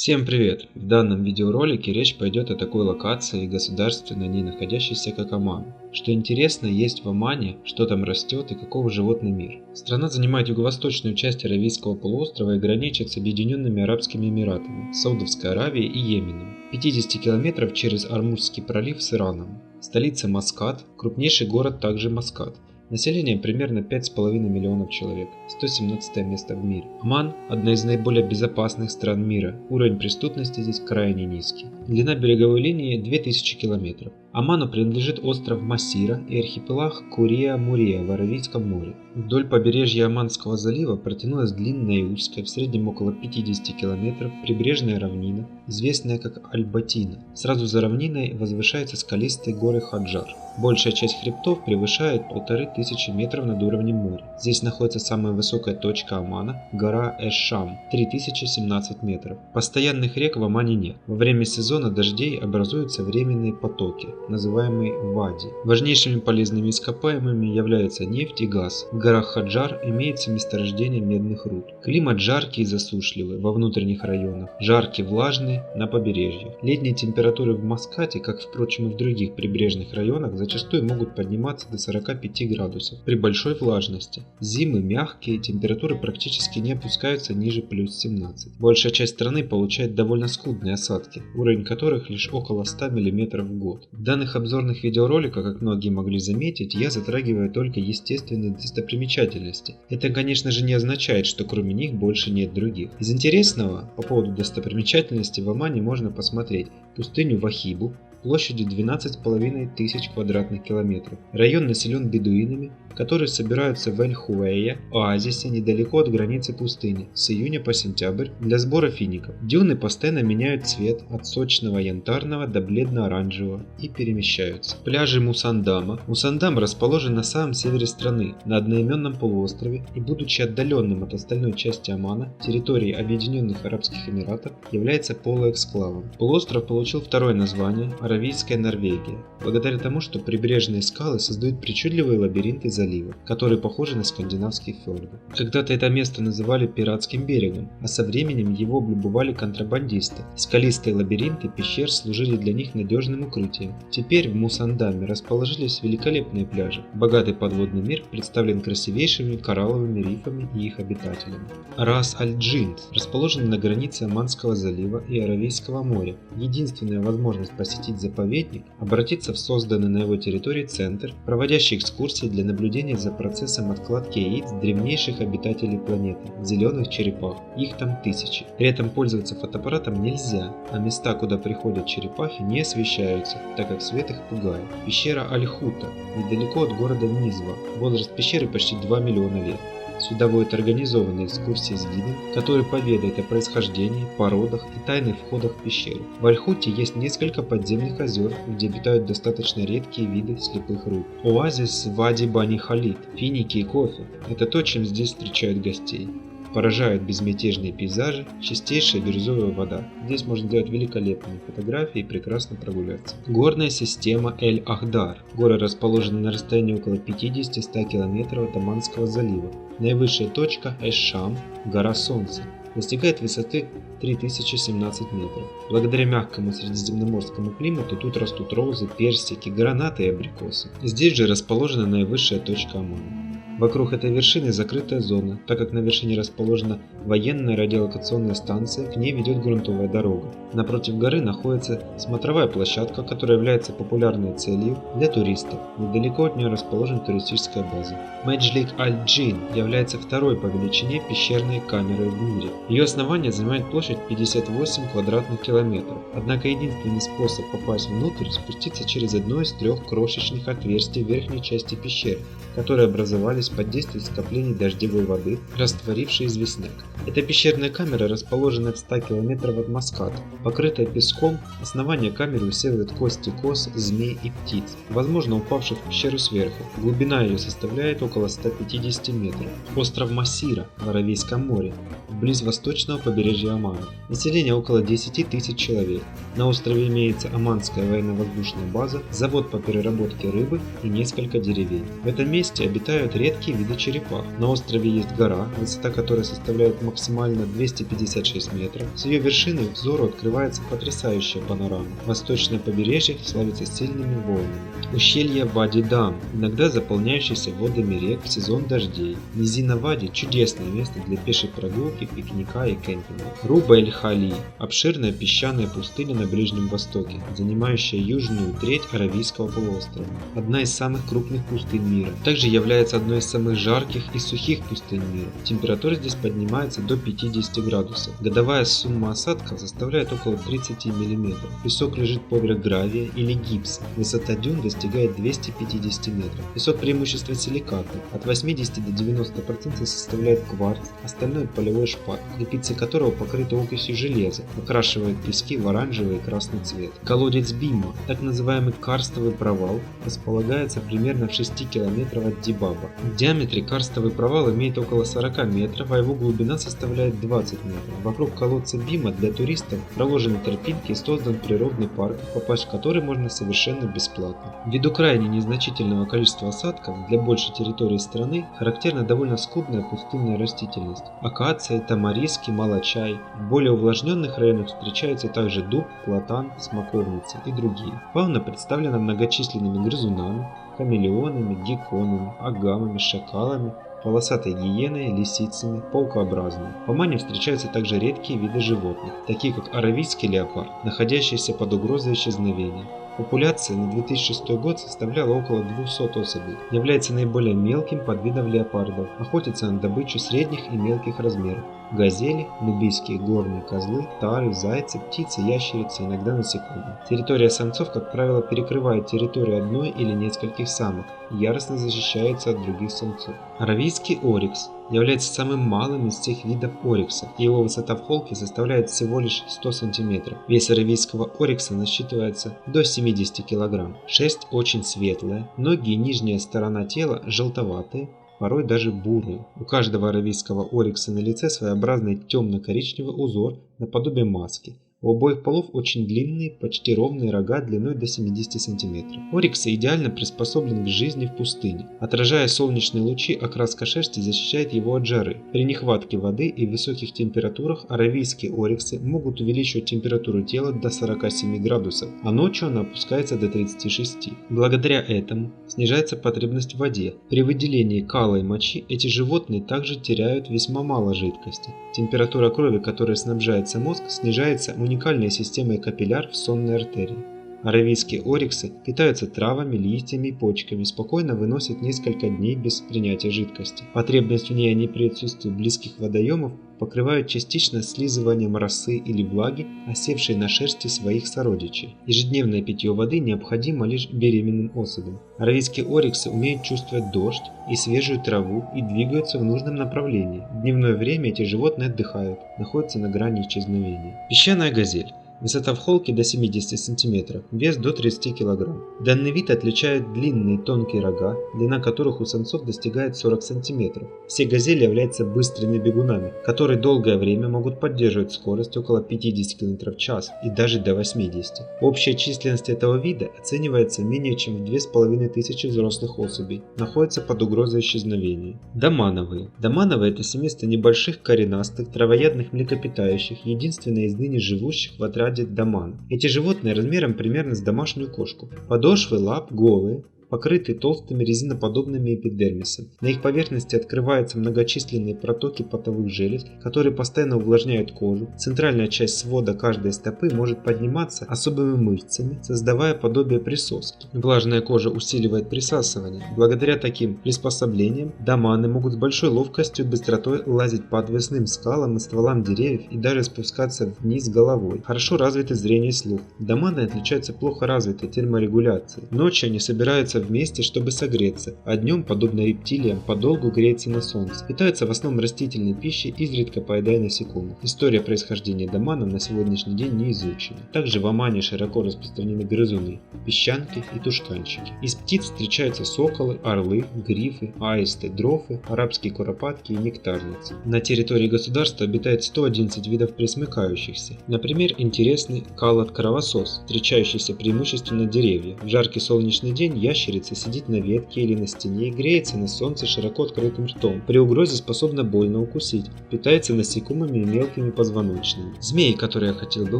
Всем привет! В данном видеоролике речь пойдет о такой локации и государстве, на ней находящейся, как Оман. Что интересно есть в Омане, что там растет и каков животный мир. Страна занимает юго-восточную часть Аравийского полуострова и граничит с Объединенными Арабскими Эмиратами, Саудовской Аравией и Йеменом. 50 километров через Ормузский пролив с Ираном. Столица Маскат, крупнейший город также Маскат. Население примерно 5,5 миллионов человек, 117 место в мире. Оман – одна из наиболее безопасных стран мира, уровень преступности здесь крайне низкий. Длина береговой линии 2000 километров. Оману принадлежит остров Масира и архипелаг Курия-Мурия в Аравийском море. Вдоль побережья Оманского залива протянулась длинная и узкая, в среднем около 50 километров, прибрежная равнина, известная как Аль-Батина. Сразу за равниной возвышаются скалистые горы Хаджар. Большая часть хребтов превышает 1500 метров над уровнем моря. Здесь находится самая высокая точка Омана – гора Эш-Шам – 3017 метров. Постоянных рек в Омане нет. Во время сезона дождей образуются временные потоки, называемые вади. Важнейшими полезными ископаемыми являются нефть и газ. В горах Хаджар имеется месторождение медных руд. Климат жаркий и засушливый во внутренних районах, жаркий, влажный на побережье. Летние температуры в Маскате, как впрочем и в других прибрежных районах, зачастую могут подниматься до 45 градусов при большой влажности. Зимы мягкие, температуры практически не опускаются ниже плюс 17. Большая часть страны получает довольно скудные осадки, уровень которых лишь около 100 мм в год. В данных обзорных видеороликах, как многие могли заметить, я затрагиваю только естественные достопримечательности. Это, конечно же, не означает, что кроме них больше нет других. Из интересного по поводу достопримечательностей в Омане можно посмотреть пустыню Вахибу, площадью 12,5 тысяч квадратных километров. Район населен бедуинами, которые собираются в Эль-Хуэйя, оазисе недалеко от границы пустыни, с июня по сентябрь для сбора фиников. Дюны постоянно меняют цвет от сочного янтарного до бледно-оранжевого и перемещаются. Пляжи Мусандама. Мусандам расположен на самом севере страны, на одноименном полуострове и, будучи отдаленным от остальной части Омана, территории Объединенных Арабских Эмиратов, является полуэксклавом. Полуостров получил второе название – Аравийская Норвегия, благодаря тому, что прибрежные скалы создают причудливые лабиринты заливов, которые похожи на скандинавские фьорды. Когда-то это место называли пиратским берегом, а со временем его облюбовали контрабандисты. Скалистые лабиринты пещер служили для них надежным укрытием. Теперь в Мусандаме расположились великолепные пляжи. Богатый подводный мир представлен красивейшими коралловыми рифами и их обитателями. Рас-аль-Джинд расположен на границе Оманского залива и Аравийского моря. Единственная возможность посетить заповедник – обратиться в созданный на его территории центр, проводящий экскурсии для наблюдения за процессом откладки яиц древнейших обитателей планеты – зеленых черепах. Их там тысячи. При этом пользоваться фотоаппаратом нельзя, а места, куда приходят черепахи, не освещаются, так как свет их пугает. Пещера Аль-Хута недалеко от города Низва. Возраст пещеры почти 2 миллиона лет. Сюда будут организованы экскурсии с гидом, который поведает о происхождении, породах и тайных входах в пещеру. В Аль-Хуте есть несколько подземных озер, где обитают достаточно редкие виды слепых рыб. Оазис Вади Бани Халид, финики и кофе – это то, чем здесь встречают гостей. Поражают безмятежные пейзажи, чистейшая бирюзовая вода. Здесь можно делать великолепные фотографии и прекрасно прогуляться. Горная система Эль-Ахдар. Горы расположены на расстоянии около 50-100 км от Оманского залива. Наивысшая точка Эш-Шам, гора Солнца, достигает высоты 3017 метров. Благодаря мягкому средиземноморскому климату тут растут розы, персики, гранаты и абрикосы. Здесь же расположена наивысшая точка Омана. Вокруг этой вершины закрытая зона, так как на вершине расположена военная радиолокационная станция, к ней ведет грунтовая дорога. Напротив горы находится смотровая площадка, которая является популярной целью для туристов. Недалеко от нее расположена туристическая база. Меджлик Аль-Джин является второй по величине пещерной камерой в мире. Ее основание занимает площадь 58 квадратных километров. Однако единственный способ попасть внутрь – спуститься через одно из трех крошечных отверстий в верхней части пещеры, которые образовались под действием скоплений дождевой воды, растворившей известняк. Эта пещерная камера расположена в 100 км от Маската. Покрытая песком, основание камеры усеивают кости коз, змей и птиц, возможно упавших в пещеру сверху. Глубина ее составляет около 150 метров. Остров Масира в Аравийском море, вблизи восточного побережья Омана. Население около 10 тысяч человек. На острове имеется Оманская военно-воздушная база, завод по переработке рыбы и несколько деревень. В этом месте обитают редкие редкие виды черепах. На острове есть гора, высота которой составляет максимально 256 метров. С ее вершины взору открывается потрясающая панорама. Восточное побережье славится сильными волнами. Ущелье Вади-Дам, иногда заполняющееся водами рек в сезон дождей. Низина Вади – чудесное место для пешей прогулки, пикника и кемпинга. Руб-эль-Хали – обширная песчаная пустыня на Ближнем Востоке, занимающая южную треть Аравийского полуострова. Одна из самых крупных пустынь мира. Также является одной из самых жарких и сухих пустынь мира. Температура здесь поднимается до 50 градусов. Годовая сумма осадков составляет около 30 мм. Песок лежит поверх гравия или гипса. Высота дюн достигает 250 метров. Песок преимущественно силикатный. От 80 до 90% составляет кварц, остальное полевой шпат, крепицы которого покрыты окисью железа, окрашивает пески в оранжевый и красный цвет. Колодец Бимма, так называемый карстовый провал, располагается примерно в 6 километрах от Дибаба. В диаметре карстовый провал имеет около 40 метров, а его глубина составляет 20 метров. Вокруг колодца Бимма для туристов проложены тропинки и создан природный парк, попасть в который можно совершенно бесплатно. Ввиду крайне незначительного количества осадков для большей территории страны характерна довольно скудная пустынная растительность. Акация, тамариски, молочай. В более увлажненных районах встречаются также дуб, платан, смоковница и другие. Фауна представлена многочисленными грызунами, хамелеонами, гекконами, агамами, шакалами, полосатой гиеной, лисицами, паукообразными. В Омане встречаются также редкие виды животных, такие как аравийский леопард, находящийся под угрозой исчезновения. Популяция на 2006 год составляла около 200 особей. Является наиболее мелким подвидом леопардов. Охотится на добычу средних и мелких размеров. Газели, нубийские горные козлы, тары, зайцы, птицы, ящерицы, иногда насекомые. Территория самцов, как правило, перекрывает территорию одной или нескольких самок и яростно защищается от других самцов. Аравийский орикс является самым малым из всех видов ориксов, и его высота в холке составляет всего лишь 100 см. Вес аравийского орикса насчитывается до 70 кг. Шерсть очень светлая, ноги и нижняя сторона тела желтоватые, порой даже бурые. У каждого аравийского орикса на лице своеобразный темно-коричневый узор наподобие маски. У обоих полов очень длинные, почти ровные рога длиной до 70 см. Орикс идеально приспособлен к жизни в пустыне. Отражая солнечные лучи, окраска шерсти защищает его от жары. При нехватке воды и высоких температурах аравийские ориксы могут увеличивать температуру тела до 47 градусов, а ночью она опускается до 36. Благодаря этому снижается потребность в воде. При выделении кала и мочи эти животные также теряют весьма мало жидкости. Температура крови, которой снабжается мозг, снижается уникальной системой капилляр в сонной артерии. Аравийские ориксы питаются травами, листьями и почками, спокойно выносят несколько дней без принятия жидкости. Потребность в ней они при отсутствии близких водоемов покрывают частично слизыванием росы или влаги, осевшей на шерсти своих сородичей. Ежедневное питье воды необходимо лишь беременным особям. Аравийские ориксы умеют чувствовать дождь и свежую траву и двигаются в нужном направлении. В дневное время эти животные отдыхают, находятся на грани исчезновения. Песчаная газель. Высота в холке до 70 см, вес до 30 кг. Данный вид отличает длинные тонкие рога, длина которых у самцов достигает 40 см. Все газели являются быстрыми бегунами, которые долгое время могут поддерживать скорость около 50 км в час и даже до 80. Общая численность этого вида оценивается менее чем в 2500 взрослых особей, находится под угрозой исчезновения. Домановые. Домановые – это семейство небольших коренастых травоядных млекопитающих, единственное из ныне живущих в отряде доман. Эти животные размером примерно с домашнюю кошку. Подошвы лап голые, покрыты толстыми резиноподобными эпидермисом. На их поверхности открываются многочисленные протоки потовых желез, которые постоянно увлажняют кожу. Центральная часть свода каждой стопы может подниматься особыми мышцами, создавая подобие присоски. Влажная кожа усиливает присасывание. Благодаря таким приспособлениям доманы могут с большой ловкостью и быстротой лазить по отвесным скалам и стволам деревьев и даже спускаться вниз головой. Хорошо развито зрение и слух. Доманы отличаются плохо развитой терморегуляцией. Ночью они собираются вместе, чтобы согреться, а днем, подобно рептилиям, подолгу греется на солнце. Питаются в основном растительной пищей, изредка поедая насекомых. История происхождения доманов на сегодняшний день не изучена. Также в Омане широко распространены грызуны, песчанки и тушканчики. Из птиц встречаются соколы, орлы, грифы, аисты, дрофы, арабские куропатки и нектарницы. На территории государства обитает 111 видов пресмыкающихся. Например, интересный калат-кровосос, встречающийся преимущественно на деревьях. В жаркий солнечный день ящерицы ящерица сидит на ветке или на стене и греется на солнце широко открытым ртом. При угрозе способна больно укусить. Питается насекомыми и мелкими позвоночными. Змеи, которые я хотел бы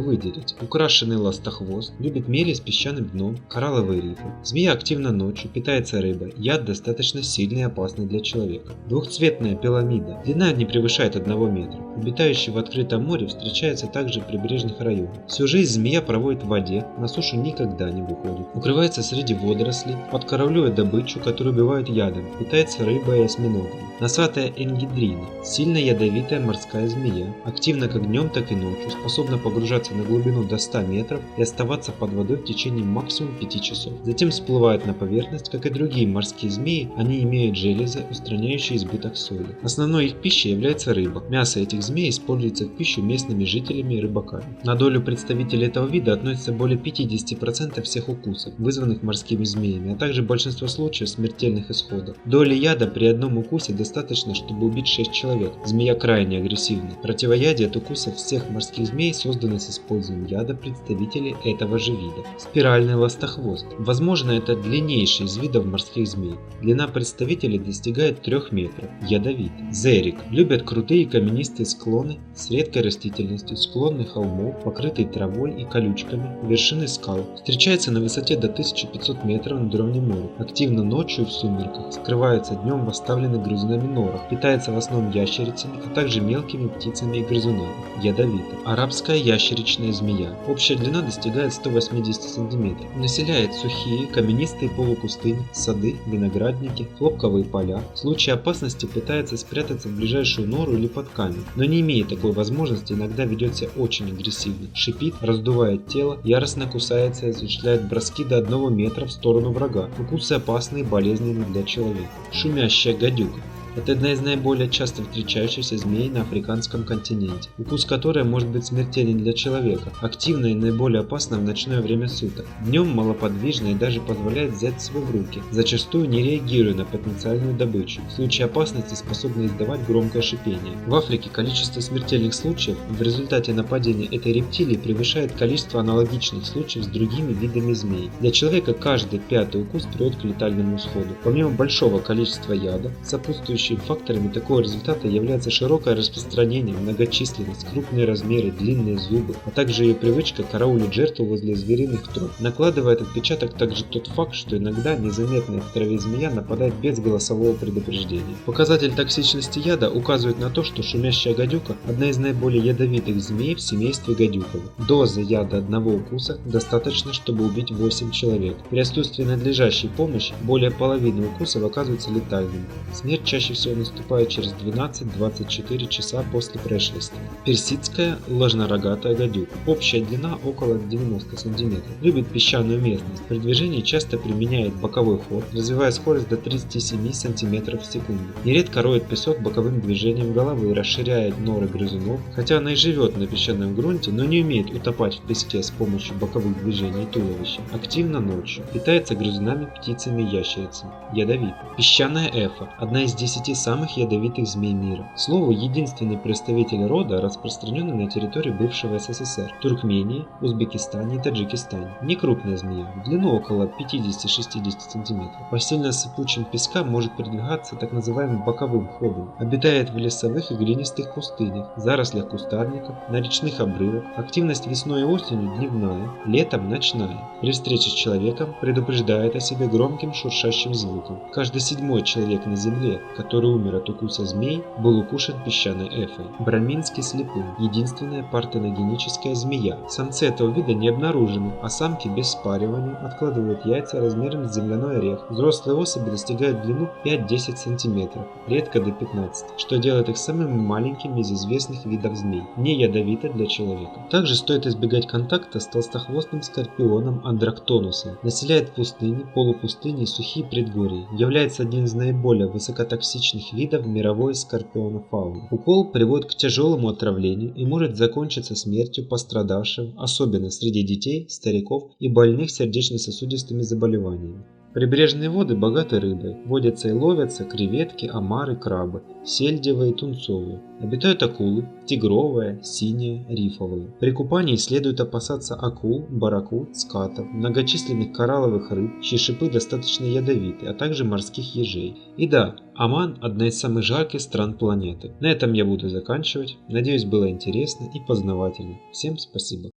выделить. Украшенный ластохвост, любит мели с песчаным дном, коралловые рифы. Змея активна ночью, питается рыбой. Яд достаточно сильный и опасный для человека. Двухцветная пиламида. Длина не превышает 1 метра. Обитающий в открытом море встречается также в прибрежных районах. Всю жизнь змея проводит в воде, на сушу никогда не выходит. Укрывается среди водорослей, подкарауливает добычу, которую убивают ядом, питается рыбой и осьминогами. Носатая энгидрина. Сильно ядовитая морская змея. Активна как днем, так и ночью, способна погружаться на глубину до 100 метров и оставаться под водой в течение максимум 5 часов. Затем всплывают на поверхность, как и другие морские змеи, они имеют железы, устраняющие избыток соли. Основной их пищей является рыба. Мясо этих змей используется в пищу местными жителями и рыбаками. На долю представителей этого вида относится более 50% всех укусов, вызванных морскими змеями, а также большинство случаев смертельных исходов. Доли яда при одном укусе достаточно, чтобы убить 6 человек. Змея крайне агрессивна. Противоядие от укусов всех морских змей создано с использованием яда представителей этого же вида. Спиральный ластохвост. Возможно, это длиннейший из видов морских змей. Длина представителей достигает 3 метров. Ядовит. Зерик. Любят крутые каменистые склоны с редкой растительностью, склоны холмов, покрытые травой и колючками, вершины скал. Встречается на высоте до 1500 метров над уровнем моря. Активно ночью и в сумерках. Скрывается днем в оставленных грызунами норах. Питается в основном ящерицами, а также мелкими птицами и грызунами. Ядовита. Арабская ящеричная змея. Общая длина достигает 180 см. Населяет сухие, каменистые полупустыни, сады, виноградники, хлопковые поля. В случае опасности пытается спрятаться в ближайшую нору или под камень, но не имея такой возможности, иногда ведет себя очень агрессивно. Шипит, раздувает тело, яростно кусается и осуществляет броски до 1 метра в сторону врага. Укусы опасны и болезненны для человека. Шумящая гадюка. Это одна из наиболее часто встречающихся змей на африканском континенте, укус которой может быть смертелен для человека, активна и наиболее опасна в ночное время суток. Днем малоподвижна и даже позволяет взять свой в руки, зачастую не реагируя на потенциальную добычу. В случае опасности способна издавать громкое шипение. В Африке количество смертельных случаев в результате нападения этой рептилии превышает количество аналогичных случаев с другими видами змей. Для человека каждый 5-й укус приводит к летальному исходу. Помимо большого количества яда, сопутствующими факторами такого результата является широкое распространение, многочисленность, крупные размеры, длинные зубы, а также ее привычка караулить жертву возле звериных троп. Накладывает отпечаток также тот факт, что иногда незаметная в траве змея нападает без голосового предупреждения. Показатель токсичности яда указывает на то, что шумящая гадюка – одна из наиболее ядовитых змей в семействе гадюковых. Дозы яда одного укуса достаточно, чтобы убить 8 человек. При отсутствии надлежащей помощи более половины укусов оказываются летальными. Смерть чаще всего наступает через 12-24 часа после происшествия. Персидская ложнорогатая гадюка. Общая длина около 90 см. Любит песчаную местность. При движении часто применяет боковой ход, развивая скорость до 37 см в секунду. Нередко роет песок боковым движением головы, расширяет норы грызунов, хотя она и живет на песчаном грунте, но не умеет утопать в песке с помощью боковых движений туловища. Активно ночью. Питается грызунами, птицами и ящерицами. Ядовит. Песчаная эфа. Одна из 10 самых ядовитых змей мира. К слову, единственный представитель рода, распространенный на территории бывшего СССР, Туркмении, Узбекистане и Таджикистане. Некрупная змея, в длину около 50-60 см. По сильно сыпучим пескам может передвигаться так называемым боковым ходом. Обитает в лесовых и глинистых пустынях, зарослях кустарников, на речных обрывах. Активность весной и осенью дневная, летом ночная. При встрече с человеком предупреждает о себе громким шуршащим звуком. Каждый 7-й человек на земле, который умер от укуса змей, был укушен песчаной эфой. Браминский слепун – единственная партеногеническая змея. Самцы этого вида не обнаружены, а самки без спаривания откладывают яйца размером с земляной орех. Взрослые особи достигают длину 5-10 см, редко до 15, что делает их самыми маленькими из известных видов змей, не ядовиты для человека. Также стоит избегать контакта с толстохвостым скорпионом Андрактонусом. Населяет пустыни, полупустыни и сухие предгорья. Является одним из наиболее высокотоксичных видов мировой скорпионофауны. Укол приводит к тяжелому отравлению и может закончиться смертью пострадавшего, особенно среди детей, стариков и больных сердечно-сосудистыми заболеваниями. Прибрежные воды богаты рыбой. Водятся и ловятся креветки, омары, крабы, сельдевые и тунцовые. Обитают акулы, тигровая, синяя, рифовые. При купании следует опасаться акул, барракуд, скатов, многочисленных коралловых рыб, чьи шипы достаточно ядовиты, а также морских ежей. И да, Оман – одна из самых жарких стран планеты. На этом я буду заканчивать. Надеюсь, было интересно и познавательно. Всем спасибо.